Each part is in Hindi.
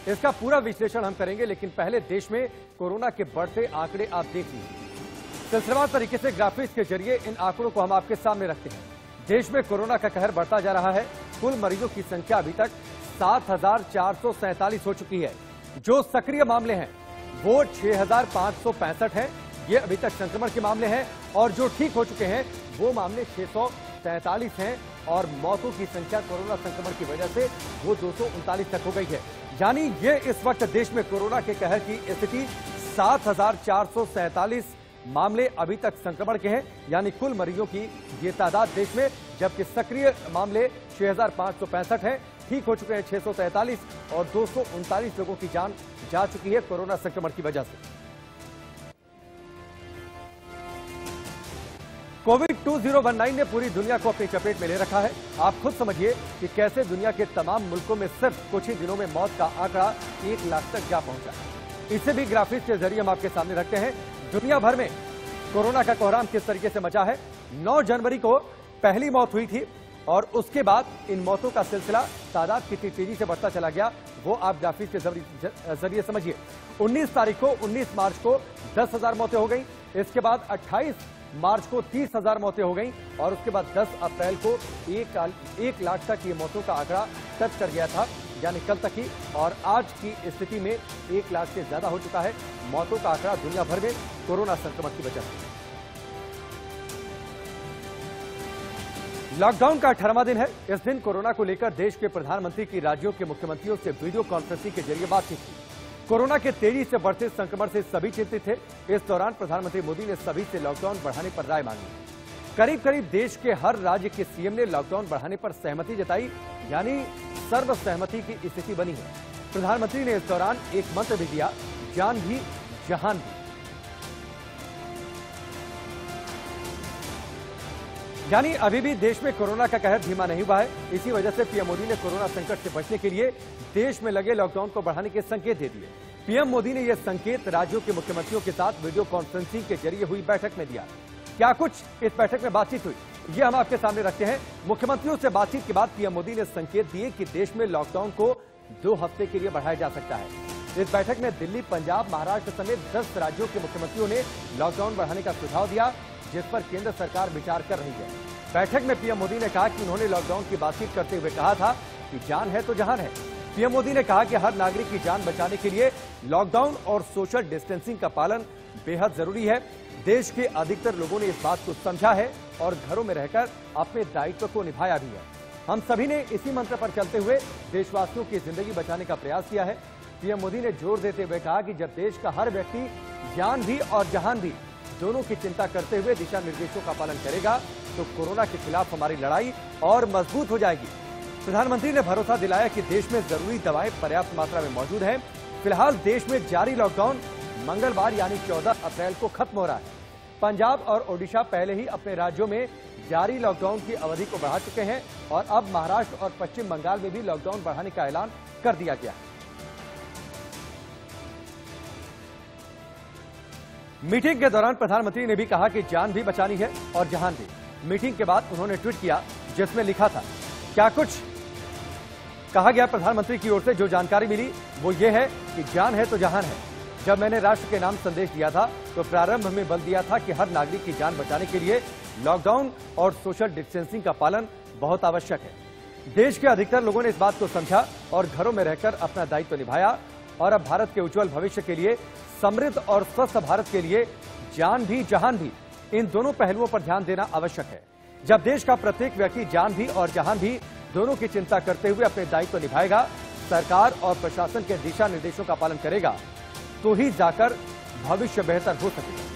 इसका पूरा विश्लेषण हम करेंगे, लेकिन पहले देश में कोरोना के बढ़ते आंकड़े आप देख लीजिए। सिलसिलेवार तरीके से ग्राफिक्स के जरिए इन आंकड़ों को हम आपके सामने रखते हैं। देश में कोरोना का कहर बढ़ता जा रहा है। कुल मरीजों की संख्या अभी तक 7,447 हो चुकी है। जो सक्रिय मामले हैं वो 6,565 हैं। ये अभी तक संक्रमण के मामले हैं, और जो ठीक हो चुके हैं वो मामले 643 हैं, और मौतों की संख्या कोरोना संक्रमण की वजह से वो 239 तक हो गई है। यानी ये इस वक्त देश में कोरोना के कहर की स्थिति 7,447 मामले अभी तक संक्रमण के हैं, यानी कुल मरीजों की ये तादाद देश में, जबकि सक्रिय मामले 6,565 हैं, ठीक हो चुके हैं 643, और 239 लोगों की जान जा चुकी है कोरोना संक्रमण की वजह से। कोविड 2019 ने पूरी दुनिया को अपनी चपेट में ले रखा है। आप खुद समझिए कि कैसे दुनिया के तमाम मुल्कों में सिर्फ कुछ ही दिनों में मौत का आंकड़ा 1 लाख तक जा पहुंचा। इसे भी ग्राफिक्स के जरिए हम आपके सामने रखते हैं। दुनिया भर में कोरोना का कोहराम किस तरीके से मचा है। 9 जनवरी को पहली मौत हुई थी, और उसके बाद इन मौतों का सिलसिला तादाद कितनी तेजी से बढ़ता चला गया वो आप ग्राफिक्स के जरिए समझिए। 19 तारीख को 19 मार्च को 10,000 मौतें हो गई। इसके बाद 28 मार्च को 30,000 मौतें हो गई, और उसके बाद 10 अप्रैल को 1 लाख तक ये मौतों का आंकड़ा टच कर गया था, यानी कल तक ही। और आज की स्थिति में 1 लाख से ज्यादा हो चुका है मौतों का आंकड़ा दुनिया भर में कोरोना संक्रमण की वजह से। लॉकडाउन का 18वां दिन है। इस दिन कोरोना को लेकर देश के प्रधानमंत्री की राज्यों के मुख्यमंत्रियों से वीडियो कॉन्फ्रेंसिंग के जरिए बातचीत की। कोरोना के तेजी से बढ़ते संक्रमण से सभी चिंतित थे। इस दौरान प्रधानमंत्री मोदी ने सभी से लॉकडाउन बढ़ाने पर राय मांगी। करीब करीब देश के हर राज्य के सीएम ने लॉकडाउन बढ़ाने पर सहमति जताई, यानी सर्वसहमति की स्थिति बनी है। प्रधानमंत्री ने इस दौरान एक मंत्र भी दिया, जान भी जहान भी। यानी अभी भी देश में कोरोना का कहर धीमा नहीं हुआ है। इसी वजह से पीएम मोदी ने कोरोना संकट से बचने के लिए देश में लगे लॉकडाउन को बढ़ाने के संकेत दे दिए। पीएम मोदी ने यह संकेत राज्यों के मुख्यमंत्रियों के साथ वीडियो कॉन्फ्रेंसिंग के जरिए हुई बैठक में दिया। क्या कुछ इस बैठक में बातचीत हुई, ये हम आपके सामने रखते हैं। मुख्यमंत्रियों से बातचीत के बाद पीएम मोदी ने संकेत दिए कि देश में लॉकडाउन को 2 हफ्ते के लिए बढ़ाया जा सकता है। इस बैठक में दिल्ली, पंजाब, महाराष्ट्र समेत 10 राज्यों के मुख्यमंत्रियों ने लॉकडाउन बढ़ाने का सुझाव दिया, जिस पर केंद्र सरकार विचार कर रही है। बैठक में पीएम मोदी ने कहा कि उन्होंने लॉकडाउन की बातचीत करते हुए कहा था कि जान है तो जहान है। पीएम मोदी ने कहा कि हर नागरिक की जान बचाने के लिए लॉकडाउन और सोशल डिस्टेंसिंग का पालन बेहद जरूरी है। देश के अधिकतर लोगों ने इस बात को समझा है और घरों में रहकर अपने दायित्व को निभाया भी है। हम सभी ने इसी मंत्र पर चलते हुए देशवासियों की जिंदगी बचाने का प्रयास किया है। पीएम मोदी ने जोर देते हुए कहा कि जब देश का हर व्यक्ति जान भी और जहान भी दोनों की चिंता करते हुए दिशा निर्देशों का पालन करेगा तो कोरोना के खिलाफ हमारी लड़ाई और मजबूत हो जाएगी। प्रधानमंत्री ने भरोसा दिलाया कि देश में जरूरी दवाएं पर्याप्त मात्रा में मौजूद हैं। फिलहाल देश में जारी लॉकडाउन मंगलवार यानी 14 अप्रैल को खत्म हो रहा है। पंजाब और ओडिशा पहले ही अपने राज्यों में जारी लॉकडाउन की अवधि को बढ़ा चुके हैं, और अब महाराष्ट्र और पश्चिम बंगाल में भी लॉकडाउन बढ़ाने का ऐलान कर दिया गया है। मीटिंग के दौरान प्रधानमंत्री ने भी कहा कि जान भी बचानी है और जहान भी। मीटिंग के बाद उन्होंने ट्वीट किया, जिसमें लिखा था, क्या कुछ कहा गया। प्रधानमंत्री की ओर से जो जानकारी मिली वो ये है कि जान है तो जहान है। जब मैंने राष्ट्र के नाम संदेश दिया था तो प्रारंभ में बल दिया था कि हर नागरिक की जान बचाने के लिए लॉकडाउन और सोशल डिस्टेंसिंग का पालन बहुत आवश्यक है। देश के अधिकतर लोगों ने इस बात को समझा और घरों में रहकर अपना दायित्व निभाया, और अब भारत के उज्जवल भविष्य के लिए, समृद्ध और स्वस्थ भारत के लिए जान भी जहान भी, इन दोनों पहलुओं पर ध्यान देना आवश्यक है। जब देश का प्रत्येक व्यक्ति जान भी और जहान भी दोनों की चिंता करते हुए अपने दायित्व निभाएगा, सरकार और प्रशासन के दिशा निर्देशों का पालन करेगा, तो ही जाकर भविष्य बेहतर हो सकेगा।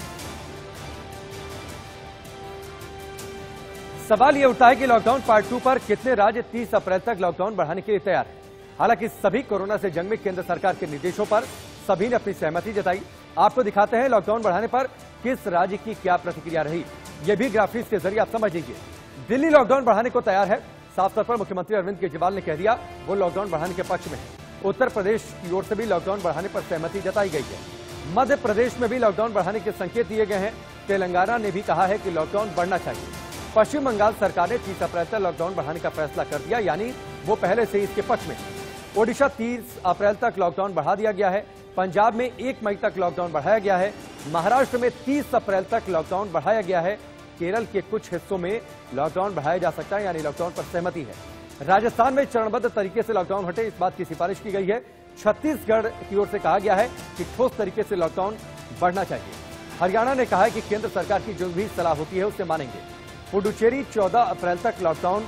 सवाल यह उठता है कि लॉकडाउन पार्ट 2 पर कितने राज्य 30 अप्रैल तक लॉकडाउन बढ़ाने के लिए तैयार हैं। हालांकि सभी कोरोना से जंग में केंद्र सरकार के निर्देशों पर सभी ने अपनी सहमति जताई। आपको दिखाते हैं लॉकडाउन बढ़ाने पर किस राज्य की क्या प्रतिक्रिया रही। यह भी ग्राफिक्स के जरिए आप समझ लीजिए। दिल्ली लॉकडाउन बढ़ाने को तैयार है। साफ तौर पर मुख्यमंत्री अरविंद केजरीवाल ने कह दिया वो लॉकडाउन बढ़ाने के पक्ष में है। उत्तर प्रदेश की ओर से भी लॉकडाउन बढ़ाने पर सहमति जताई गई है। मध्य प्रदेश में भी लॉकडाउन बढ़ाने के संकेत दिए गए हैं। तेलंगाना ने भी कहा है कि लॉकडाउन बढ़ना चाहिए। पश्चिम बंगाल सरकार ने 30 अप्रैल तक लॉकडाउन बढ़ाने का फैसला कर दिया, यानी वो पहले से इसके पक्ष में। ओडिशा 30 अप्रैल तक लॉकडाउन बढ़ा दिया गया है। पंजाब में 1 मई तक लॉकडाउन बढ़ाया गया है। महाराष्ट्र में 30 अप्रैल तक लॉकडाउन बढ़ाया गया है। केरल के कुछ हिस्सों में लॉकडाउन बढ़ाया जा सकता है, यानी लॉकडाउन पर सहमति है। राजस्थान में चरणबद्ध तरीके से लॉकडाउन हटे, इस बात की सिफारिश की गई है। छत्तीसगढ़ की ओर से कहा गया है कि ठोस तरीके से लॉकडाउन बढ़ना चाहिए। हरियाणा ने कहा है कि केंद्र सरकार की जो भी सलाह होती है उसे मानेंगे। पुडुचेरी 14 अप्रैल तक लॉकडाउन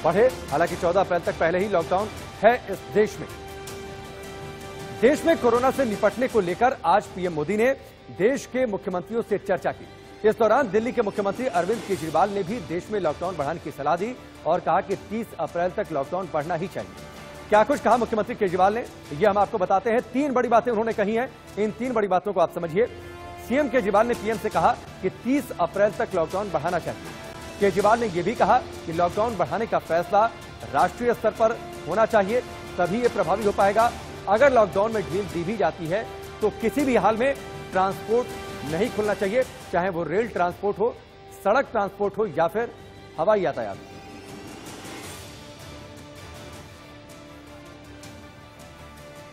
बढ़े, हालांकि 14 अप्रैल तक पहले ही लॉकडाउन है इस देश में। देश में कोरोना से निपटने को लेकर आज पीएम मोदी ने देश के मुख्यमंत्रियों से चर्चा की। इस दौरान दिल्ली के मुख्यमंत्री अरविंद केजरीवाल ने भी देश में लॉकडाउन बढ़ाने की सलाह दी और कहा कि 30 अप्रैल तक लॉकडाउन बढ़ना ही चाहिए। क्या कुछ कहा मुख्यमंत्री केजरीवाल ने, यह हम आपको बताते हैं। 3 बड़ी बातें उन्होंने कही हैं, इन 3 बड़ी बातों को आप समझिए। सीएम केजरीवाल ने पीएम से कहा कि 30 अप्रैल तक लॉकडाउन बढ़ाना चाहिए। केजरीवाल ने यह भी कहा कि लॉकडाउन बढ़ाने का फैसला राष्ट्रीय स्तर पर होना चाहिए, तभी यह प्रभावी हो पाएगा। अगर लॉकडाउन में ढील दी भी जाती है तो किसी भी हाल में ट्रांसपोर्ट नहीं खुलना चाहिए, चाहे वो रेल ट्रांसपोर्ट हो, सड़क ट्रांसपोर्ट हो या फिर हवाई यातायात।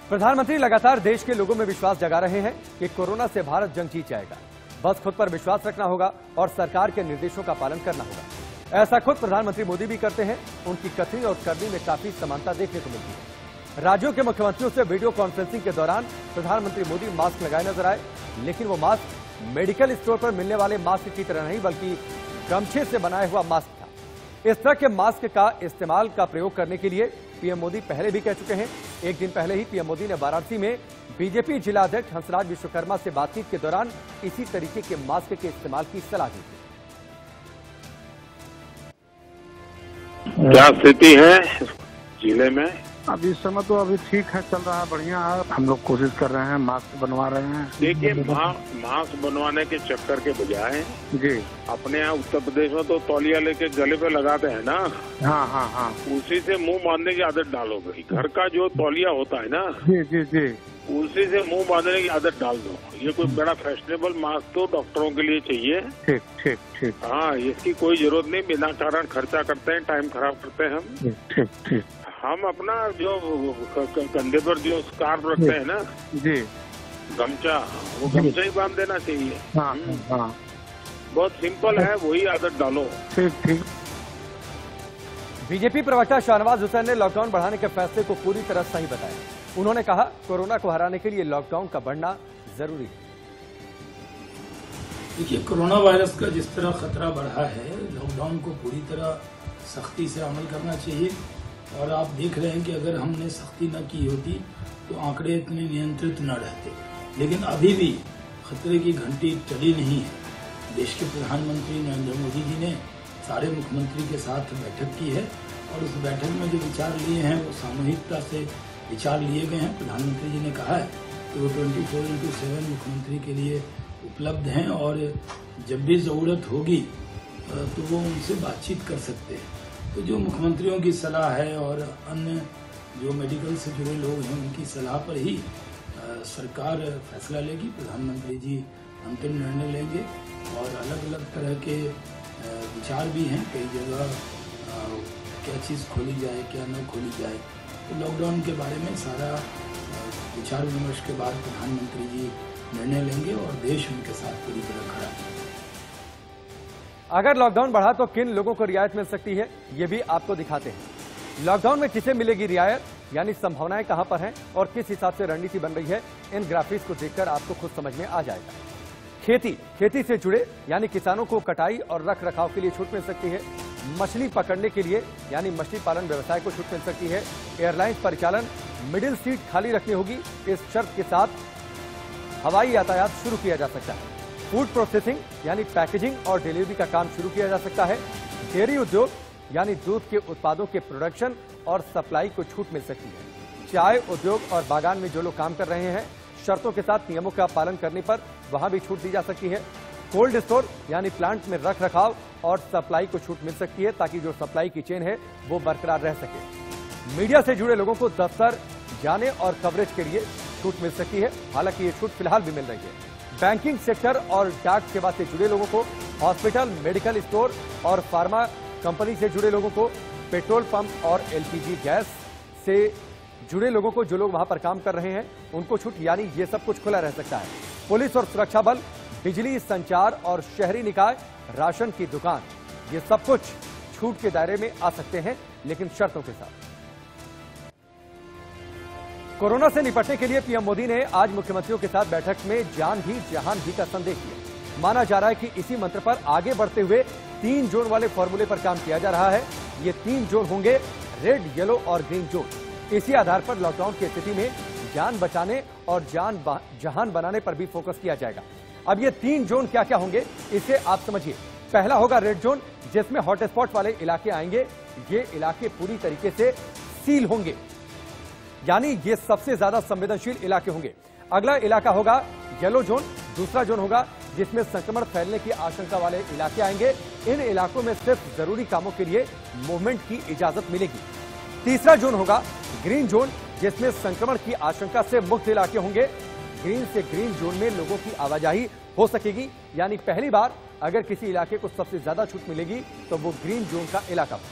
प्रधानमंत्री लगातार देश के लोगों में विश्वास जगा रहे हैं कि कोरोना से भारत जंग जीत जाएगा। बस खुद पर विश्वास रखना होगा और सरकार के निर्देशों का पालन करना होगा। ऐसा खुद प्रधानमंत्री मोदी भी करते हैं। उनकी कथनी और करनी में काफी समानता देखने को मिलती है। राज्यों के मुख्यमंत्रियों से वीडियो कॉन्फ्रेंसिंग के दौरान प्रधानमंत्री मोदी मास्क लगाए नजर आए, लेकिन वो मास्क मेडिकल स्टोर पर मिलने वाले मास्क की तरह नहीं, बल्कि गमछे से बनाया हुआ मास्क था। इस तरह के मास्क का इस्तेमाल का प्रयोग करने के लिए पीएम मोदी पहले भी कह चुके हैं। एक दिन पहले ही पीएम मोदी ने वाराणसी में बीजेपी जिला अध्यक्ष हंसराज विश्वकर्मा से बातचीत के दौरान इसी तरीके के मास्क के इस्तेमाल की सलाह दी थी। क्या स्थिति है जिले में? अभी इस समय तो अभी ठीक है, चल रहा है, बढ़िया है। हम लोग कोशिश कर रहे हैं, मास्क बनवा रहे हैं। देखिए, मास्क बनवाने के चक्कर के बजाय जी अपने यहाँ उत्तर प्रदेश में तो तौलिया लेके गले पे लगाते हैं ना। हाँ हाँ हाँ, उसी से मुंह बांधने की आदत डालो भाई। घर का जो तौलिया होता है ना, जी जी जी, उसी से मुंह बांधने की आदत डाल दो। ये कोई बड़ा फैशनेबल मास्क तो डॉक्टरों के लिए चाहिए। ठीक ठीक ठीक। हाँ, इसकी कोई जरूरत नहीं, बिना कारण खर्चा करते हैं, टाइम खराब करते हैं हम। ठीक ठीक। हम अपना जो कंधे पर जो स्कार्फ रखते हैं ना, जी, गमछा, वो गमछा ही बांध देना चाहिए। हाँ हाँ, बहुत सिंपल है, वही आदत डालो। ठीक ठीक। बीजेपी प्रवक्ता शाहनवाज हुसैन ने लॉकडाउन बढ़ाने के फैसले को पूरी तरह सही बताया। उन्होंने कहा, कोरोना को हराने के लिए लॉकडाउन का बढ़ना जरूरी है। देखिए, कोरोना वायरस का जिस तरह खतरा बढ़ा है, लॉकडाउन को पूरी तरह सख्ती से अमल करना चाहिए। और आप देख रहे हैं कि अगर हमने सख्ती न की होती तो आंकड़े इतने नियंत्रित न रहते। लेकिन अभी भी खतरे की घंटी टली नहीं है। देश के प्रधानमंत्री नरेंद्र मोदी जी ने सारे मुख्यमंत्री के साथ बैठक की है और उस बैठक में जो विचार लिए हैं वो सामूहिकता से विचार लिए गए हैं। प्रधानमंत्री जी ने कहा है कि वो 24/7 मुख्यमंत्री के लिए उपलब्ध हैं और जब भी जरूरत होगी तो वो उनसे बातचीत कर सकते हैं। तो जो मुख्यमंत्रियों की सलाह है और अन्य जो मेडिकल से जुड़े लोग हैं उनकी सलाह पर ही सरकार फैसला लेगी। प्रधानमंत्री जी अंतिम निर्णय लेंगे और अलग अलग तरह के विचार भी हैं। कई जगह क्या चीज़ खोली जाए, क्या न खोली जाए। तो लॉकडाउन के बारे में सारा विचार विमर्श के बाद प्रधानमंत्री जी निर्णय लेंगे और देश उनके साथ पूरी तरह खड़ा है। अगर लॉकडाउन बढ़ा तो किन लोगों को रियायत मिल सकती है, ये भी आपको दिखाते हैं। लॉकडाउन में किसे मिलेगी रियायत, यानी संभावनाएं कहां पर हैं और किस हिसाब से रणनीति बन रही है, इन ग्राफिक्स को देखकर आपको खुद समझ में आ जाएगा। खेती से जुड़े यानी किसानों को कटाई और रख रखाव के लिए छूट मिल सकती है। मछली पकड़ने के लिए यानी मछली पालन व्यवसाय को छूट मिल सकती है। एयरलाइंस परिचालन, मिडिल सीट खाली रखनी होगी, इस शर्त के साथ हवाई यातायात शुरू किया जा सकता है। फूड प्रोसेसिंग यानी पैकेजिंग और डिलीवरी का काम शुरू किया जा सकता है। डेयरी उद्योग यानी दूध के उत्पादों के प्रोडक्शन और सप्लाई को छूट मिल सकती है। चाय उद्योग और बागान में जो लोग काम कर रहे हैं, शर्तों के साथ नियमों का पालन करने पर वहां भी छूट दी जा सकती है। कोल्ड स्टोर यानी प्लांट में रख रखाव और सप्लाई को छूट मिल सकती है, ताकि जो सप्लाई की चेन है वो बरकरार रह सके। मीडिया से जुड़े लोगों को दफ्तर जाने और कवरेज के लिए छूट मिल सकती है, हालांकि ये छूट फिलहाल भी मिल रही है। बैंकिंग सेक्टर और डाक सेवा से जुड़े लोगों को, हॉस्पिटल, मेडिकल स्टोर और फार्मा कंपनी से जुड़े लोगों को, पेट्रोल पंप और एलपीजी गैस से जुड़े लोगों को, जो लोग वहां पर काम कर रहे हैं उनको छूट, यानी ये सब कुछ खुला रह सकता है। पुलिस और सुरक्षा बल, बिजली, संचार और शहरी निकाय, राशन की दुकान, ये सब कुछ छूट के दायरे में आ सकते हैं, लेकिन शर्तों के साथ। कोरोना से निपटने के लिए पीएम मोदी ने आज मुख्यमंत्रियों के साथ बैठक में जान भी जहान भी का संदेश दिया। माना जा रहा है कि इसी मंत्र पर आगे बढ़ते हुए 3 जोन वाले फॉर्मूले पर काम किया जा रहा है। ये 3 जोन होंगे, रेड, येलो और ग्रीन जोन। इसी आधार पर लॉकडाउन की स्थिति में जान बचाने और जहान बनाने पर भी फोकस किया जाएगा। अब ये 3 जोन क्या क्या होंगे, इसे आप समझिए। पहला होगा रेड जोन, जिसमें हॉटस्पॉट वाले इलाके आएंगे। ये इलाके पूरी तरीके से सील होंगे, यानी ये सबसे ज्यादा संवेदनशील इलाके होंगे। अगला इलाका होगा येलो जोन। दूसरा जोन होगा जिसमें संक्रमण फैलने की आशंका वाले इलाके आएंगे। इन इलाकों में सिर्फ जरूरी कामों के लिए मूवमेंट की इजाजत मिलेगी। तीसरा जोन होगा ग्रीन जोन, जिसमें संक्रमण की आशंका से मुक्त इलाके होंगे। ग्रीन से ग्रीन जोन में लोगों की आवाजाही हो सकेगी, यानी पहली बार अगर किसी इलाके को सबसे ज्यादा छूट मिलेगी तो वो ग्रीन जोन का इलाका होगा।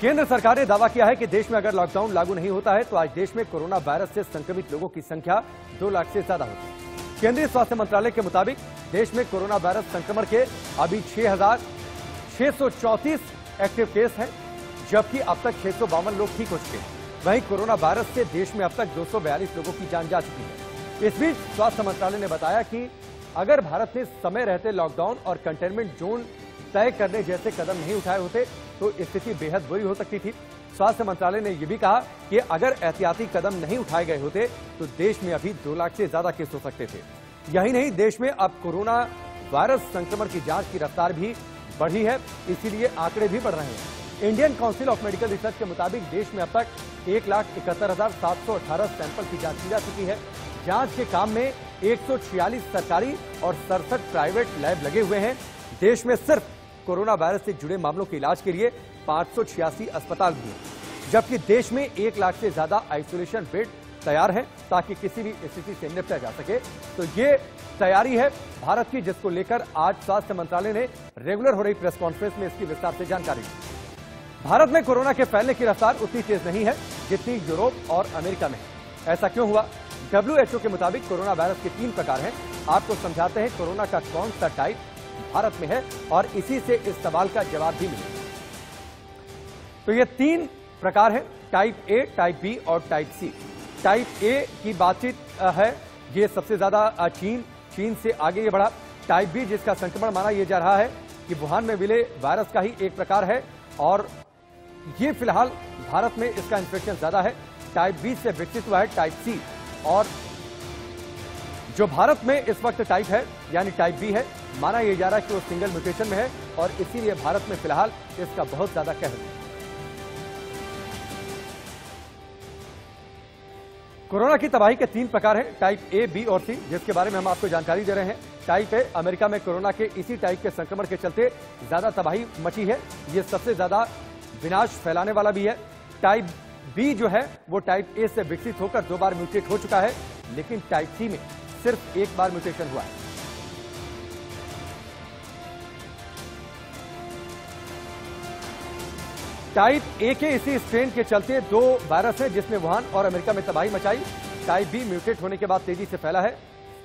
केंद्र सरकार ने दावा किया है कि देश में अगर लॉकडाउन लागू नहीं होता है तो आज देश में कोरोना वायरस से संक्रमित लोगों की संख्या 2 लाख से ज्यादा होगी। केंद्रीय स्वास्थ्य मंत्रालय के मुताबिक देश में कोरोना वायरस संक्रमण के अभी 6,634 एक्टिव केस हैं, जबकि अब तक 652 लोग ठीक हो चुके हैं। वहीं कोरोना वायरस से देश में अब तक 242 लोगों की जान जा चुकी है। इस बीच स्वास्थ्य मंत्रालय ने बताया कि अगर भारत ने समय रहते लॉकडाउन और कंटेनमेंट जोन तय करने जैसे कदम नहीं उठाए होते तो स्थिति बेहद बुरी हो सकती थी। स्वास्थ्य मंत्रालय ने यह भी कहा कि अगर एहतियाती कदम नहीं उठाए गए होते तो देश में अभी 2 लाख से ज्यादा केस हो सकते थे। यही नहीं, देश में अब कोरोना वायरस संक्रमण की जांच की रफ्तार भी बढ़ी है, इसीलिए आंकड़े भी बढ़ रहे हैं। Indian council of medical research के मुताबिक देश में अब तक 1,71,718 सैंपल की जांच की जा चुकी है। जांच के काम में 146 सरकारी और 67 प्राइवेट लैब लगे हुए हैं। देश में सिर्फ कोरोना वायरस से जुड़े मामलों के इलाज के लिए 586 अस्पताल भी हैं, जबकि देश में 1 लाख से ज्यादा आइसोलेशन बेड तैयार हैं ताकि किसी भी स्थिति से निपटा जा सके। तो ये तैयारी है भारत की, जिसको लेकर आज स्वास्थ्य मंत्रालय ने रेगुलर हो रही प्रेस कॉन्फ्रेंस में इसकी विस्तार से जानकारी दी। भारत में कोरोना के फैलने की रफ्तार उतनी तेज नहीं है जितनी यूरोप और अमेरिका में है। ऐसा क्यों हुआ? WHO के मुताबिक कोरोना वायरस के 3 प्रकार हैं। आपको समझाते हैं कोरोना का कौन सा टाइप भारत में है और इसी से इस सवाल का जवाब भी मिलेगा। तो ये 3 प्रकार हैं, टाइप ए, टाइप बी और टाइप सी। टाइप ए की बातचीत है, ये सबसे ज्यादा चीन से आगे ये बढ़ा। टाइप बी, जिसका संक्रमण माना यह जा रहा है कि वुहान में मिले वायरस का ही एक प्रकार है और ये फिलहाल भारत में इसका इन्फेक्शन ज्यादा है। टाइप बी से विकसित हुआ है टाइप सी, और जो भारत में इस वक्त टाइप है यानी टाइप बी है, माना यह जा रहा है कि वो सिंगल म्यूटेशन में है और इसीलिए भारत में फिलहाल इसका बहुत ज्यादा कहर है। कोरोना की तबाही के 3 प्रकार हैं, टाइप ए, बी और सी, जिसके बारे में हम आपको जानकारी दे रहे हैं। टाइप ए, अमेरिका में कोरोना के इसी टाइप के संक्रमण के चलते ज्यादा तबाही मची है, ये सबसे ज्यादा विनाश फैलाने वाला भी है। टाइप बी जो है वो टाइप ए से विकसित होकर 2 बार म्यूटेट हो चुका है, लेकिन टाइप सी में सिर्फ 1 बार म्यूटेशन हुआ है। टाइप ए के इसी स्ट्रेन के चलते 2 वायरस हैं जिसमें वुहान और अमेरिका में तबाही मचाई। टाइप बी म्यूटेट होने के बाद तेजी से फैला है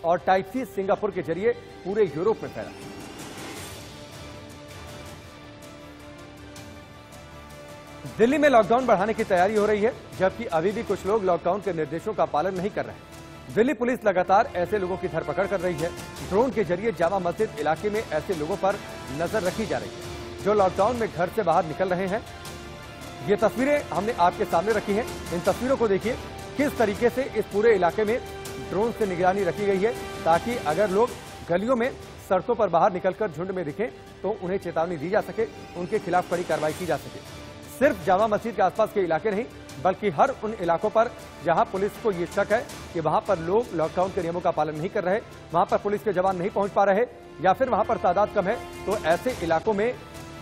और टाइप सी सिंगापुर के जरिए पूरे यूरोप में फैला। दिल्ली में लॉकडाउन बढ़ाने की तैयारी हो रही है, जबकि अभी भी कुछ लोग लॉकडाउन के निर्देशों का पालन नहीं कर रहे हैं। दिल्ली पुलिस लगातार ऐसे लोगों की धरपकड़ कर रही है। ड्रोन के जरिए जामा मस्जिद इलाके में ऐसे लोगों पर नजर रखी जा रही है जो लॉकडाउन में घर से बाहर निकल रहे हैं। ये तस्वीरें हमने आपके सामने रखी हैं। इन तस्वीरों को देखिए किस तरीके से इस पूरे इलाके में ड्रोन से निगरानी रखी गई है, ताकि अगर लोग गलियों में, सड़कों पर बाहर निकलकर झुंड में दिखें तो उन्हें चेतावनी दी जा सके, उनके खिलाफ कड़ी कार्रवाई की जा सके। सिर्फ जामा मस्जिद के आसपास के इलाके नहीं, बल्कि हर उन इलाकों पर जहां पुलिस को ये शक है कि वहां पर लोग लॉकडाउन के नियमों का पालन नहीं कर रहे, वहां पर पुलिस के जवान नहीं पहुंच पा रहे या फिर वहां पर तादाद कम है, तो ऐसे इलाकों में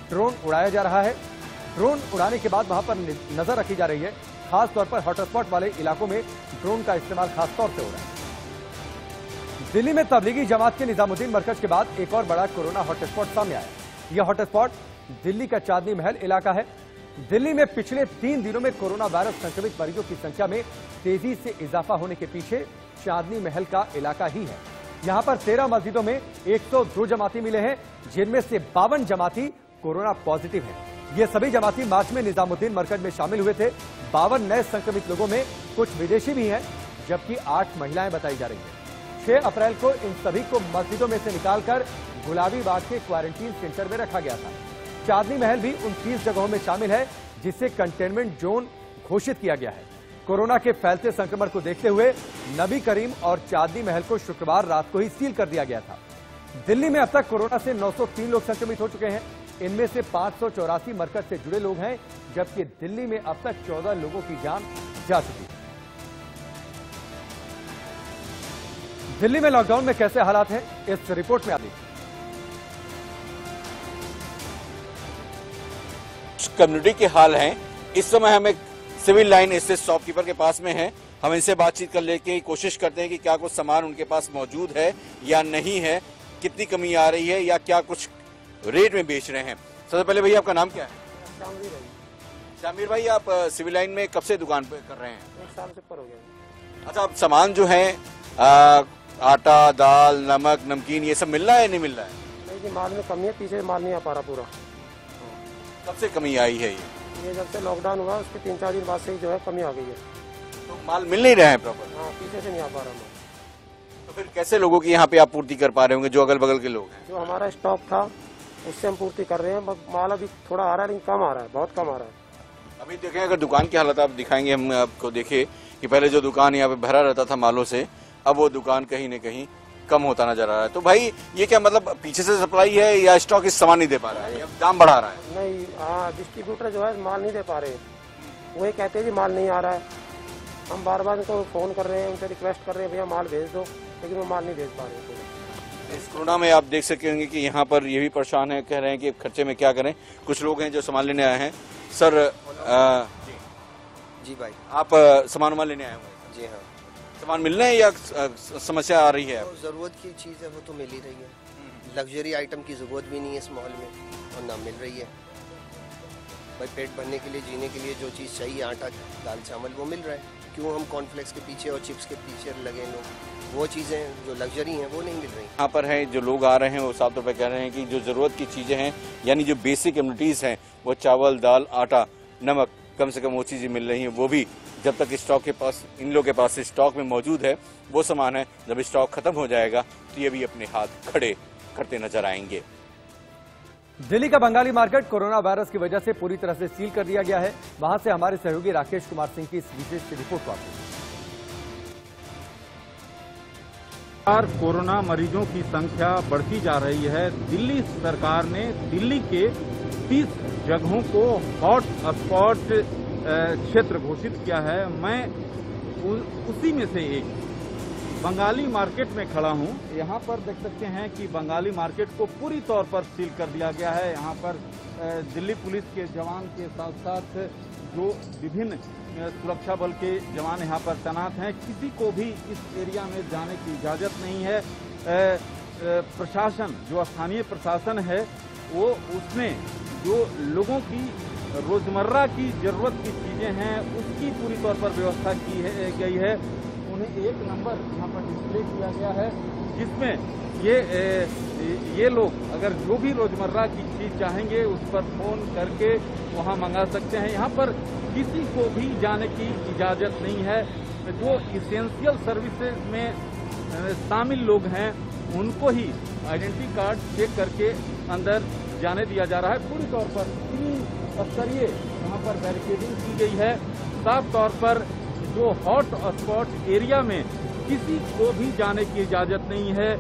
ड्रोन उड़ाया जा रहा है। ड्रोन उड़ाने के बाद वहां पर नजर रखी जा रही है। खासतौर पर हॉटस्पॉट वाले इलाकों में ड्रोन का इस्तेमाल खासतौर से हो रहा है। दिल्ली में तबलीगी जमात के निजामुद्दीन मरकज के बाद एक और बड़ा कोरोना हॉटस्पॉट सामने आया। यह हॉटस्पॉट दिल्ली का चांदनी महल इलाका है। दिल्ली में पिछले 3 दिनों में कोरोना वायरस संक्रमित मरीजों की संख्या में तेजी से इजाफा होने के पीछे चांदनी महल का इलाका ही है। यहां पर 13 मस्जिदों में 102 जमाती मिले हैं, जिनमें से 52 जमाती कोरोना पॉजिटिव हैं। ये सभी जमाती मार्च में निजामुद्दीन मरकज में शामिल हुए थे। 52 नए संक्रमित लोगों में कुछ विदेशी भी हैं, जबकि 8 महिलाएं बताई जा रही हैं। 6 अप्रैल को इन सभी को मस्जिदों में से निकालकर गुलाबी बाग के क्वारंटीन सेंटर में रखा गया था। चांदनी महल भी उन 30 जगहों में शामिल है जिसे कंटेनमेंट जोन घोषित किया गया है। कोरोना के फैलते संक्रमण को देखते हुए नबी करीम और चांदनी महल को शुक्रवार रात को ही सील कर दिया गया था। दिल्ली में अब तक कोरोना से 903 लोग संक्रमित हो चुके हैं। इनमें से 584 मरकज से जुड़े लोग हैं, जबकि दिल्ली में अब तक 14 लोगों की जान जा चुकी है। दिल्ली में लॉकडाउन में कैसे हालात हैं, इस रिपोर्ट में आगे। कम्युनिटी के हाल हैं। इस समय हम एक सिविल लाइन स्थित शॉपकीपर के पास में हैं। हम इनसे बातचीत कर लेके की कोशिश करते हैं कि क्या कुछ सामान उनके पास मौजूद है या नहीं है, कितनी कमी आ रही है या क्या कुछ रेट में बेच रहे हैं। सबसे पहले भैया आपका नाम क्या है? शामिर भाई, आप सिविल लाइन में कब से दुकान पे कर रहे हैं? 1 साल से ऊपर हो गया। अच्छा, अब सामान जो है आटा, दाल, नमक, नमकीन, ये सब मिल रहा है नहीं मिल रहा है? नहीं जी, माल में कमी है, पीछे माल नहीं आ पा रहा पूरा। कब से कमी आई है ये जब से लॉकडाउन हुआ उसके 3-4 दिन बाद से जो है कमी आ गई है। तो माल मिल नहीं रहा है प्रॉपर? हाँ, पीछे से नहीं आ पा रहा माल। तो फिर कैसे लोगों की यहाँ पे आप पूर्ति कर पा रहे होंगे जो अगल बगल के लोग हैं? जो हमारा स्टॉक था उससे हम पूर्ति कर रहे हैं। माल अभी थोड़ा आ रहा है, लेकिन कम आ रहा है, बहुत कम आ रहा है। अभी देखें, अगर दुकान की हालत आप दिखाएंगे, हम आपको देखे कि पहले जो दुकान यहाँ पे भरा रहता था मालों से, अब वो दुकान कहीं न कहीं कम होता नजर आ रहा है। तो भाई ये क्या मतलब पीछे से सप्लाई है या स्टॉक इस सामान नहीं दे पा रहा है या दाम बढ़ा रहा है? नहीं, हाँ, डिस्ट्रीब्यूटर जो है माल नहीं दे पा रहे। वही कहते हैं जी माल नहीं आ रहा है। हम बार बार उनको फ़ोन कर रहे हैं, उनसे रिक्वेस्ट कर रहे हैं भैया माल भेज दो, लेकिन वो माल नहीं भेज पा रहे। इस कोरोना में आप देख सके होंगे कि यहाँ पर ये भी परेशान है, कह रहे हैं कि खर्चे में क्या करें। कुछ लोग हैं जो सामान लेने आए हैं। सर जी भाई, आप सामान लेने आए हुए? जी हाँ। सामान मिल रहे हैं या समस्या आ रही है? तो ज़रूरत की चीज़ है वो तो मिल ही रही है। लग्जरी आइटम की ज़रूरत भी नहीं है इस मॉल में और ना मिल रही है। भाई पेट भरने के लिए, जीने के लिए जो चीज़ चाहिए, आटा, दाल, चावल, वो मिल रहा है। क्यों हम कॉर्नफ्लेक्स के पीछे और चिप्स के पीछे लगे लोग? वो चीज़ें जो लग्जरी हैं वो नहीं मिल रही। यहाँ पर है जो लोग आ रहे हैं वो साफ तौर पर कह रहे हैं कि जो ज़रूरत की चीज़ें हैं, यानी जो बेसिक कम्युनिटीज़ हैं, वो चावल, दाल, आटा, नमक, कम से कम वो चीज़ें मिल रही हैं। वो भी जब तक स्टॉक के पास, इन लोगों के पास स्टॉक में मौजूद है वो सामान है। जब स्टॉक खत्म हो जाएगा तो ये भी अपने हाथ खड़े करते नजर आएंगे। दिल्ली का बंगाली मार्केट कोरोना वायरस की वजह से पूरी तरह से सील कर दिया गया है। वहां से हमारे सहयोगी राकेश कुमार सिंह की इस विशेष रिपोर्ट को आपको। कोरोना मरीजों की संख्या बढ़ती जा रही है। दिल्ली सरकार ने दिल्ली के 30 जगहों को हॉट स्पॉट क्षेत्र घोषित किया है। मैं उसी में से एक बंगाली मार्केट में खड़ा हूं। यहां पर देख सकते हैं कि बंगाली मार्केट को पूरी तौर पर सील कर दिया गया है। यहां पर दिल्ली पुलिस के जवान के साथ साथ जो विभिन्न सुरक्षा बल के जवान यहां पर तैनात हैं, किसी को भी इस एरिया में जाने की इजाजत नहीं है। प्रशासन, जो स्थानीय प्रशासन है, वो उसने जो लोगों की रोजमर्रा की जरूरत की चीजें हैं उसकी पूरी तौर पर व्यवस्था की गई है। उन्हें एक नंबर यहाँ पर डिस्प्ले किया गया है जिसमें ये लोग अगर जो भी रोजमर्रा की चीज चाहेंगे उस पर फोन करके वहाँ मंगा सकते हैं। यहाँ पर किसी को भी जाने की इजाजत नहीं है। जो इसेंशियल सर्विसेज में शामिल लोग हैं उनको ही आइडेंटिटी कार्ड चेक करके अंदर जाने दिया जा रहा है। पूरी तौर पर 3 स्तरीय यहाँ पर बैरिकेडिंग की गई है। साफ तौर पर जो हॉट स्पॉट एरिया में किसी को भी जाने की इजाजत नहीं है।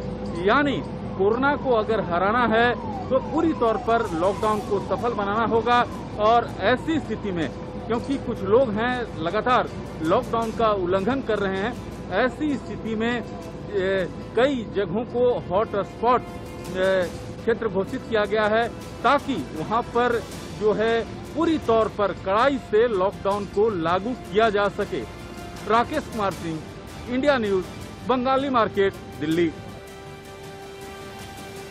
यानी कोरोना को अगर हराना है तो पूरी तौर पर लॉकडाउन को सफल बनाना होगा। और ऐसी स्थिति में, क्योंकि कुछ लोग हैं लगातार लॉकडाउन का उल्लंघन कर रहे हैं, ऐसी स्थिति में कई जगहों को हॉट स्पॉट क्षेत्र घोषित किया गया है ताकि वहां पर जो है पूरी तौर पर कड़ाई से लॉकडाउन को लागू किया जा सके। Rakesh Kumar Singh, India news, Bengali market, Delhi.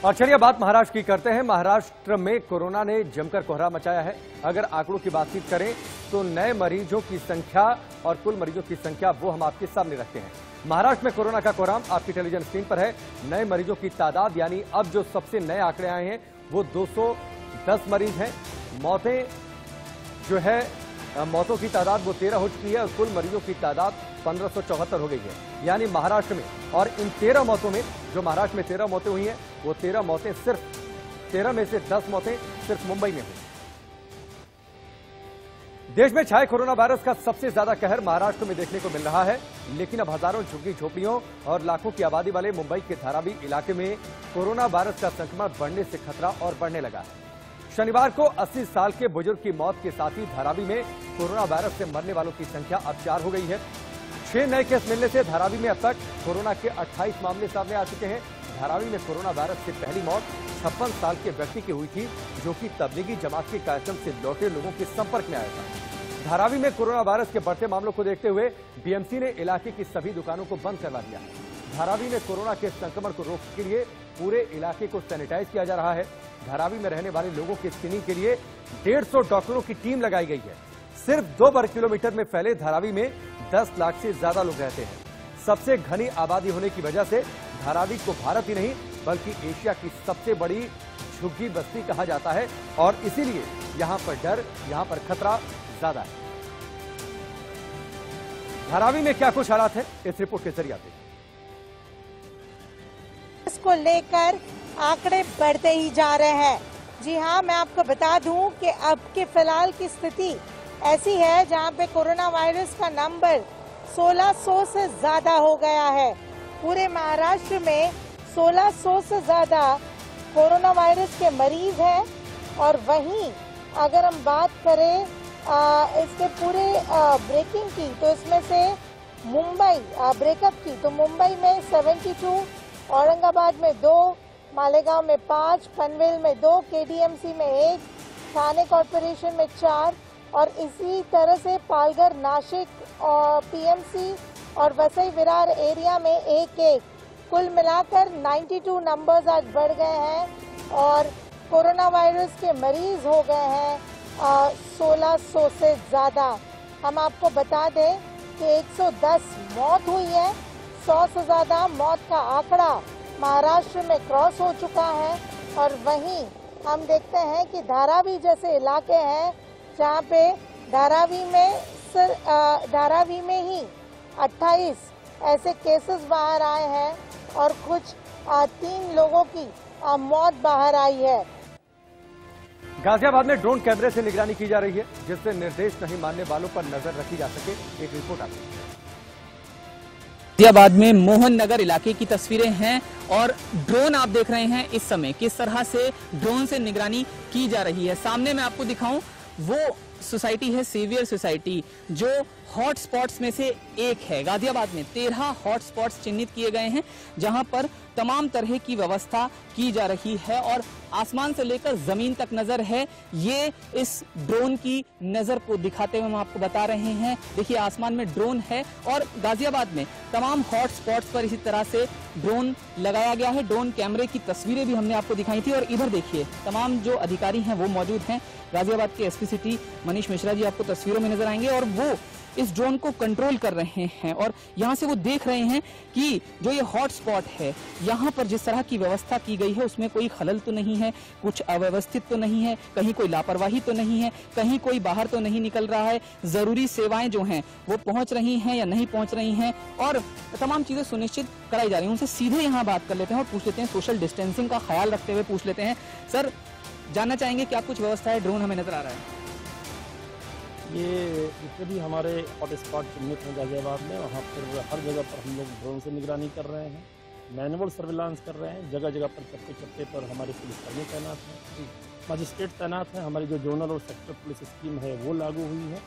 और चलिए बात महाराष्ट्र की करते हैं। महाराष्ट्र में कोरोना ने जमकर कोहरा मचाया है। अगर आंकड़ों की बातचीत करें तो नए मरीजों की संख्या और कुल मरीजों की संख्या वो हम आपके सामने रखते हैं। महाराष्ट्र में कोरोना का कोहराम आपकी टेलीविजन स्क्रीन पर है। नए मरीजों की तादाद यानी अब जो सबसे नए आंकड़े आए हैं वो 210 मरीज हैं। मौतों की तादाद वो 13 हो चुकी है और कुल मरीजों की तादाद 1574 हो गई है। यानी महाराष्ट्र में, और इन 13 मौतों में, जो महाराष्ट्र में 13 मौतें हुई हैं वो 13 मौतें सिर्फ 13 में से 10 मौतें सिर्फ मुंबई में हुई। देश में छाए कोरोना वायरस का सबसे ज्यादा कहर महाराष्ट्र में देखने को मिल रहा है, लेकिन अब हजारों झुग्गी झोपड़ियों और लाखों की आबादी वाले मुंबई के धारावी इलाके में कोरोना वायरस का संक्रमण बढ़ने से खतरा और बढ़ने लगा है। शनिवार को 80 साल के बुजुर्ग की मौत के साथ ही धारावी में कोरोना वायरस से मरने वालों की संख्या अब 4 हो गई है। 6 नए केस मिलने से धारावी में अब तक कोरोना के 28 मामले सामने आ चुके हैं। धारावी में कोरोना वायरस से पहली मौत 56 साल के व्यक्ति की हुई थी, जो कि तबलीगी जमात के कार्यक्रम से लौटे लोगों के संपर्क में आया था। धारावी में कोरोना वायरस के बढ़ते मामलों को देखते हुए बीएमसी ने इलाके की सभी दुकानों को बंद करवा दिया है। धारावी में कोरोना के संक्रमण को रोकने के लिए पूरे इलाके को सैनिटाइज किया जा रहा है। धारावी में रहने वाले लोगों की स्क्रीनिंग के लिए 150 डॉक्टरों की टीम लगाई गई है। सिर्फ 2 वर्ग किलोमीटर में फैले धारावी में 10 लाख से ज्यादा लोग रहते हैं। सबसे घनी आबादी होने की वजह से धारावी को भारत ही नहीं बल्कि एशिया की सबसे बड़ी झुग्गी बस्ती कहा जाता है और इसीलिए यहां पर डर, यहां पर खतरा ज्यादा है। धारावी में क्या कुछ हालात है, इस रिपोर्ट के जरिए देखिए। इसको लेकर आंकड़े बढ़ते ही जा रहे हैं। जी हाँ, मैं आपको बता दूं कि अब के फिलहाल की स्थिति ऐसी है जहां पे कोरोना वायरस का नंबर 1600 से ज्यादा हो गया है। पूरे महाराष्ट्र में 1600 से ज्यादा कोरोना वायरस के मरीज हैं और वहीं अगर हम बात करें इसके पूरे ब्रेकिंग की तो इसमें से मुंबई ब्रेकअप की तो मुंबई में 72, औरंगाबाद में 2, मालेगांव में 5, पनवेल में 2, केडीएमसी में 1, ठाणे कॉर्पोरेशन में 4 और इसी तरह से पालघर, नासिक और पीएमसी और वसई विरार एरिया में 1-1। कुल मिलाकर 92 नंबर्स आज बढ़ गए हैं और कोरोना वायरस के मरीज हो गए हैं 1600 से ज्यादा। हम आपको बता दें कि 110 मौत हुई है। 100 से ज्यादा मौत का आंकड़ा महाराष्ट्र में क्रॉस हो चुका है और वहीं हम देखते हैं कि धारावी जैसे इलाके हैं जहां पे धारावी में ही 28 ऐसे केसेस बाहर आए हैं और कुछ 3 लोगों की मौत बाहर आई है। गाजियाबाद में ड्रोन कैमरे से निगरानी की जा रही है, जिससे निर्देश नहीं मानने वालों पर नजर रखी जा सके। एक रिपोर्ट आती है। गाजियाबाद में मोहन नगर इलाके की तस्वीरें हैं और ड्रोन आप देख रहे हैं इस समय किस तरह से ड्रोन से निगरानी की जा रही है। सामने मैं आपको दिखाऊं वो सोसाइटी है सेवियर सोसाइटी, जो हॉट स्पॉट्स में से एक है। गाजियाबाद में 13 हॉट स्पॉट्स चिन्हित किए गए हैं जहां पर तमाम तरह की व्यवस्था की जा रही है और आसमान से लेकर जमीन तक नजर है। ये इस ड्रोन की नजर को दिखाते हुए हम आपको बता रहे हैं। देखिए आसमान में ड्रोन है और गाजियाबाद में तमाम हॉट स्पॉट्स पर इसी तरह से ड्रोन लगाया गया है। ड्रोन कैमरे की तस्वीरें भी हमने आपको दिखाई थी और इधर देखिए तमाम जो अधिकारी हैं वो मौजूद हैं। गाजियाबाद के एसपी सिटी मनीष मिश्रा जी आपको तस्वीरों में नजर आएंगे और वो इस ड्रोन को कंट्रोल कर रहे हैं और यहाँ से वो देख रहे हैं कि जो ये हॉट स्पॉट है यहाँ पर जिस तरह की व्यवस्था की गई है उसमें कोई खलल तो नहीं है, कुछ अव्यवस्थित तो नहीं है, कहीं कोई लापरवाही तो नहीं है, कहीं कोई बाहर तो नहीं निकल रहा है, जरूरी सेवाएं जो हैं वो पहुंच रही हैं या नहीं पहुंच रही हैं और तमाम चीजें सुनिश्चित कराई जा रही हैं। उनसे सीधे यहाँ बात कर लेते हैं और पूछ लेते हैं, सोशल डिस्टेंसिंग का ख्याल रखते हुए पूछ लेते हैं। सर, जानना चाहेंगे क्या कुछ व्यवस्था है? ड्रोन हमें नजर आ रहा है। ये जितने भी हमारे हॉट स्पॉट चिन्हित हैं गाजियाबाद में, वहाँ पर हर जगह पर हम लोग ड्रोन से निगरानी कर रहे हैं, मैनुअल सर्विलांस कर रहे हैं। जगह जगह पर चप्पे चप्पे पर हमारे पुलिसकर्मी तैनात हैं, मजिस्ट्रेट तैनात हैं। हमारी जो जोनल और सेक्टर पुलिस स्कीम है वो लागू हुई है।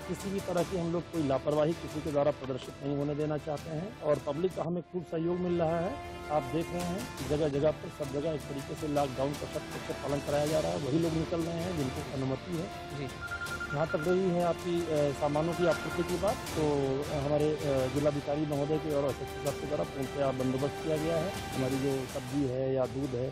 किसी भी तरह की हम लोग कोई लापरवाही किसी के द्वारा प्रदर्शित नहीं होने देना चाहते हैं और पब्लिक का हमें खूब सहयोग मिल रहा है। आप देख रहे हैं जगह जगह पर सब जगह एक तरीके से लॉकडाउन का सख्त से पालन कराया जा रहा है। वही लोग निकल रहे हैं जिनको अनुमति है। जी, यहाँ तक रही है आपकी सामानों की आपूर्ति की बात, तो हमारे जिलाधिकारी महोदय के और एसएसपी साहब की तरफ उनसे बंदोबस्त किया गया है। हमारी जो सब्जी है या दूध है,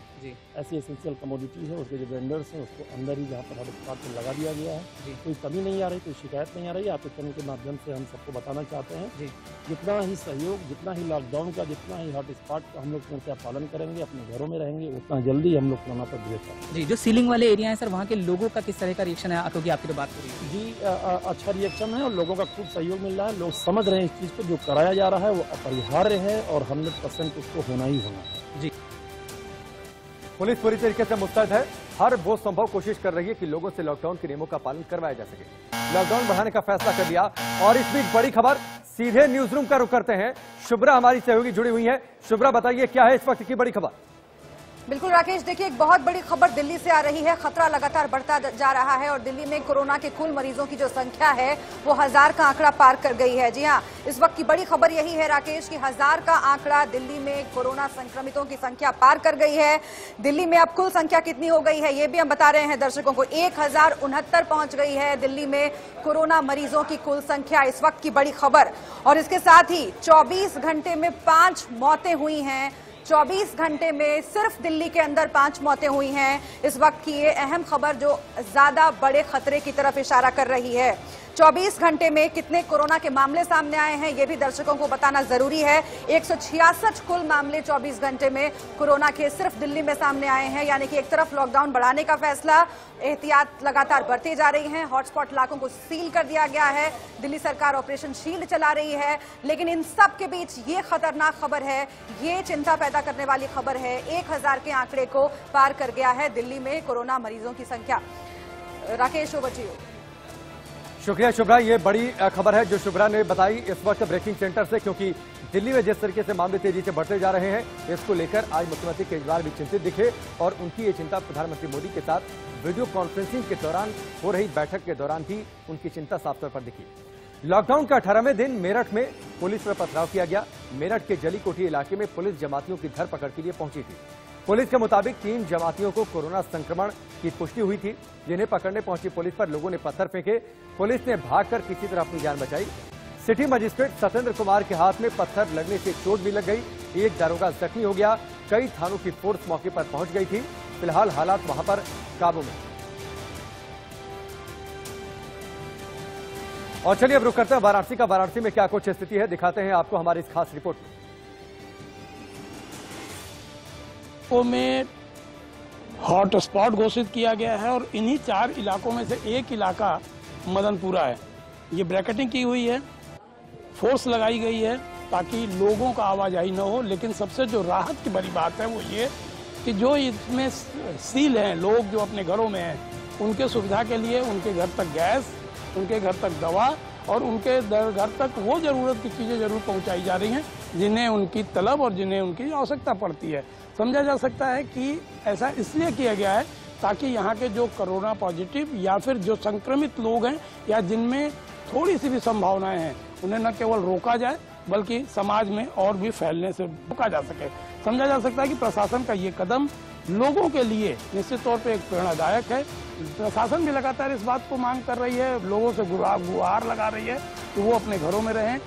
ऐसी एसेंशियल कमोडिटी है, उसके जो वेंडर्स हैं उसको अंदर ही जहाँ पर हॉटस्पॉट में लगा दिया गया है। कोई कमी नहीं आ रही, कोई शिकायत नहीं आ रही। आपके चैनल के माध्यम से हम सबको बताना चाहते हैं जितना ही सहयोग, जितना ही लॉकडाउन का, जितना ही हॉटस्पॉट का हम लोग पूर्णतः पालन करेंगे, अपने घरों में रहेंगे, उतना जल्दी हम लोग कोरोना पर विजय पाएंगे। जी, जो सीलिंग वाले एरिया है सर, वहाँ के लोगों का किस तरह का रिएक्शन है, क्योंकि आपकी तो बात हो रही है? जी, अच्छा रिएक्शन है और लोगों का खूब सहयोग मिल रहा है। लोग समझ रहे हैं इस चीज़ को, जो कराया जा रहा है वो अपरिहार्य है और 100% उसको होना ही होना है। जी, पुलिस पूरी तरीके से मुस्तैद है, हर वो संभव कोशिश कर रही है कि लोगों से लॉकडाउन के नियमों का पालन करवाया जा सके। लॉकडाउन बढ़ाने का फैसला कर लिया। और इस बीच बड़ी खबर, सीधे न्यूज रूम का रुख करते हैं। शुभ्रा हमारी सहयोगी जुड़ी हुई है। शुभ्रा, बताइए क्या है इस वक्त की बड़ी खबर? बिल्कुल राकेश, देखिए एक बहुत बड़ी खबर दिल्ली से आ रही है। खतरा लगातार बढ़ता जा रहा है और दिल्ली में कोरोना के कुल मरीजों की जो संख्या है वो 1000 का आंकड़ा पार कर गई है। जी हाँ, इस वक्त की बड़ी खबर यही है राकेश कि 1000 का आंकड़ा दिल्ली में कोरोना संक्रमितों की संख्या पार कर गई है। दिल्ली में अब कुल संख्या कितनी हो गई है ये भी हम बता रहे हैं दर्शकों को। 1069 पहुंच गई है दिल्ली में कोरोना मरीजों की कुल संख्या, इस वक्त की बड़ी खबर। और इसके साथ ही 24 घंटे में 5 मौतें हुई हैं। 24 घंटे में सिर्फ दिल्ली के अंदर 5 मौतें हुई हैं। इस वक्त की ये अहम खबर जो ज्यादा बड़े खतरे की तरफ इशारा कर रही है। 24 घंटे में कितने कोरोना के मामले सामने आए हैं ये भी दर्शकों को बताना जरूरी है। 166 कुल मामले 24 घंटे में कोरोना के सिर्फ दिल्ली में सामने आए हैं। यानी कि एक तरफ लॉकडाउन बढ़ाने का फैसला, एहतियात लगातार बढ़ती जा रही है, हॉटस्पॉट इलाकों को सील कर दिया गया है, दिल्ली सरकार ऑपरेशन शील्ड चला रही है। लेकिन इन सब के बीच ये खतरनाक खबर है, ये चिंता पैदा करने वाली खबर है, 1000 के आंकड़े को पार कर गया है दिल्ली में कोरोना मरीजों की संख्या। Rakesh, over to you. शुक्रिया शुभ्रा, ये बड़ी खबर है जो शुभ्रा ने बताई इस वक्त ब्रेकिंग सेंटर से, क्योंकि दिल्ली में जिस तरीके से मामले तेजी से बढ़ते जा रहे हैं, इसको लेकर आज मुख्यमंत्री केजरीवाल भी चिंतित दिखे और उनकी ये चिंता प्रधानमंत्री मोदी के साथ वीडियो कॉन्फ्रेंसिंग के दौरान हो रही बैठक के दौरान भी उनकी चिंता साफ तौर पर दिखी। लॉकडाउन का 18वें दिन मेरठ में पुलिस पर पथराव किया गया। मेरठ के जली कोठी इलाके में पुलिस जमातियों की धरपकड़ के लिए पहुंची थी। पुलिस के मुताबिक 3 जमातियों को कोरोना संक्रमण की पुष्टि हुई थी, जिन्हें पकड़ने पहुंची पुलिस पर लोगों ने पत्थर फेंके। पुलिस ने भागकर किसी तरह अपनी जान बचाई। सिटी मजिस्ट्रेट सत्येंद्र कुमार के हाथ में पत्थर लगने से चोट भी लग गई। एक दारोगा जख्मी हो गया। कई थानों की फोर्स मौके पर पहुंच गई थी। फिलहाल हालात वहां पर काबू में। और चलिए अब रुक करते हैं वाराणसी का। वाराणसी में क्या कुछ स्थिति है दिखाते हैं आपको हमारी इस खास रिपोर्ट में। में हॉट स्पॉट घोषित किया गया है और इन्हीं 4 इलाकों में से एक इलाका मदनपुरा है। ये ब्रैकेटिंग की हुई है, फोर्स लगाई गई है ताकि लोगों का आवाजाही न हो। लेकिन सबसे जो राहत की बड़ी बात है वो ये कि जो इसमें सील हैं, लोग जो अपने घरों में हैं, उनके सुविधा के लिए उनके घर तक गैस, उनके घर तक दवा और उनके घर तक वो जरूरत की चीज़ें जरूर पहुंचाई जा रही हैं जिन्हें उनकी तलब और जिन्हें उनकी आवश्यकता पड़ती है। समझा जा सकता है कि ऐसा इसलिए किया गया है ताकि यहाँ के जो कोरोना पॉजिटिव या फिर जो संक्रमित लोग हैं या जिनमें थोड़ी सी भी संभावनाएं हैं, उन्हें न केवल रोका जाए बल्कि समाज में और भी फैलने से रोका जा सके। समझा जा सकता है कि प्रशासन का ये कदम लोगों के लिए निश्चित तौर पे एक प्रेरणादायक है। प्रशासन भी लगातार इस बात को मांग कर रही है, लोगों से गुहार लगा रही है कि वो अपने घरों में रहें,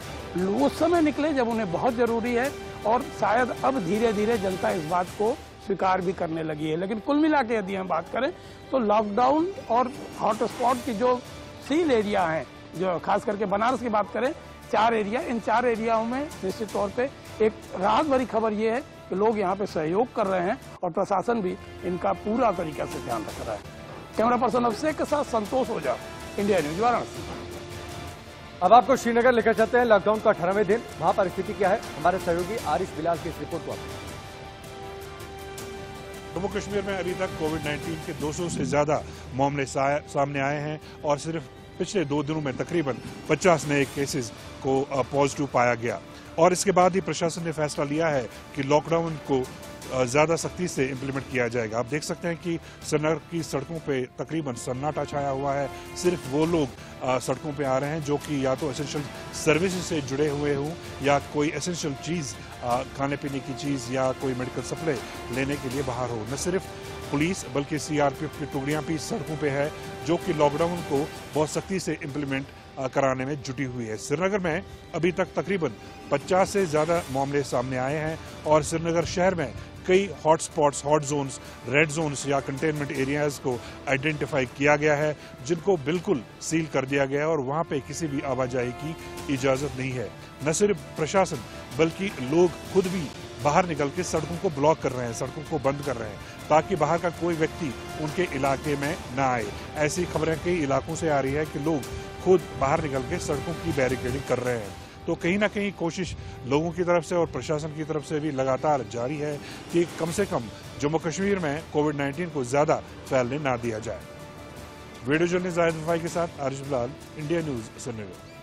उस समय निकले जब उन्हें बहुत जरूरी है। और शायद अब धीरे धीरे जनता इस बात को स्वीकार भी करने लगी है। लेकिन कुल मिला के यदि हम बात करें तो लॉकडाउन और हॉटस्पॉट की जो सील एरिया हैं, जो खास करके बनारस की बात करें, 4 एरिया, इन 4 एरियाओं में निश्चित तौर पे एक राहत भरी खबर ये है कि लोग यहाँ पे सहयोग कर रहे हैं और प्रशासन भी इनका पूरा तरीका से ध्यान रख रहा है। कैमरा पर्सन अभिषेक के साथ संतोष ओझा, इंडिया न्यूज, वाराणसी। अब आपको श्रीनगर लेकर चलते हैं। लॉकडाउन का 18वें दिन, वहां पर स्थिति क्या है, हमारे सहयोगी आरिश बिलाल की इस रिपोर्ट को आप। जम्मू कश्मीर में अभी तक कोविड-19 के 200 से ज्यादा मामले सामने आए हैं और सिर्फ पिछले 2 दिनों में तकरीबन 50 नए केसेस को पॉजिटिव पाया गया। और इसके बाद ही प्रशासन ने फैसला लिया है कि लॉकडाउन को ज़्यादा सख्ती से इम्प्लीमेंट किया जाएगा। आप देख सकते हैं कि श्रीनगर की सड़कों पे तकरीबन सन्नाटा छाया हुआ है। सिर्फ वो लोग सड़कों पे आ रहे हैं जो कि या तो एसेंशियल सर्विसेज से जुड़े हुए हों या कोई एसेंशियल चीज़ खाने पीने की चीज़ या कोई मेडिकल सप्लाई लेने के लिए बाहर हो। न सिर्फ पुलिस बल्कि सीआरपीएफ की टुकड़ियां भी सड़कों पे है जो कि लॉकडाउन को बहुत सख्ती से इम्प्लीमेंट कराने में जुटी हुई है। श्रीनगर में अभी तक तकरीबन 50 से ज़्यादा मामले सामने आए हैं और श्रीनगर शहर में कई hot spots, hot zones, red zones या कंटेनमेंट एरियाज को आइडेंटिफाई किया गया है जिनको बिल्कुल सील कर दिया गया है और वहाँ पे किसी भी आवाजाही की इजाज़त नहीं है। न सिर्फ प्रशासन बल्कि लोग खुद भी बाहर निकल के सड़कों को ब्लॉक कर रहे हैं, सड़कों को बंद कर रहे हैं ताकि बाहर का कोई व्यक्ति उनके इलाके में ना आए। ऐसी खबरें कई इलाकों से आ रही है कि लोग खुद बाहर निकल के सड़कों की बैरिकेडिंग कर रहे हैं। तो कहीं ना कहीं कोशिश लोगों की तरफ से और प्रशासन की तरफ से भी लगातार जारी है कि कम से कम जम्मू कश्मीर में कोविड-19 को ज़्यादा फैलने ना दिया जाए। वीडियो जर्नलिस्ट जाहिद रफाई के साथ आरिश बिलाल, इंडिया न्यूज़, श्रीनगर।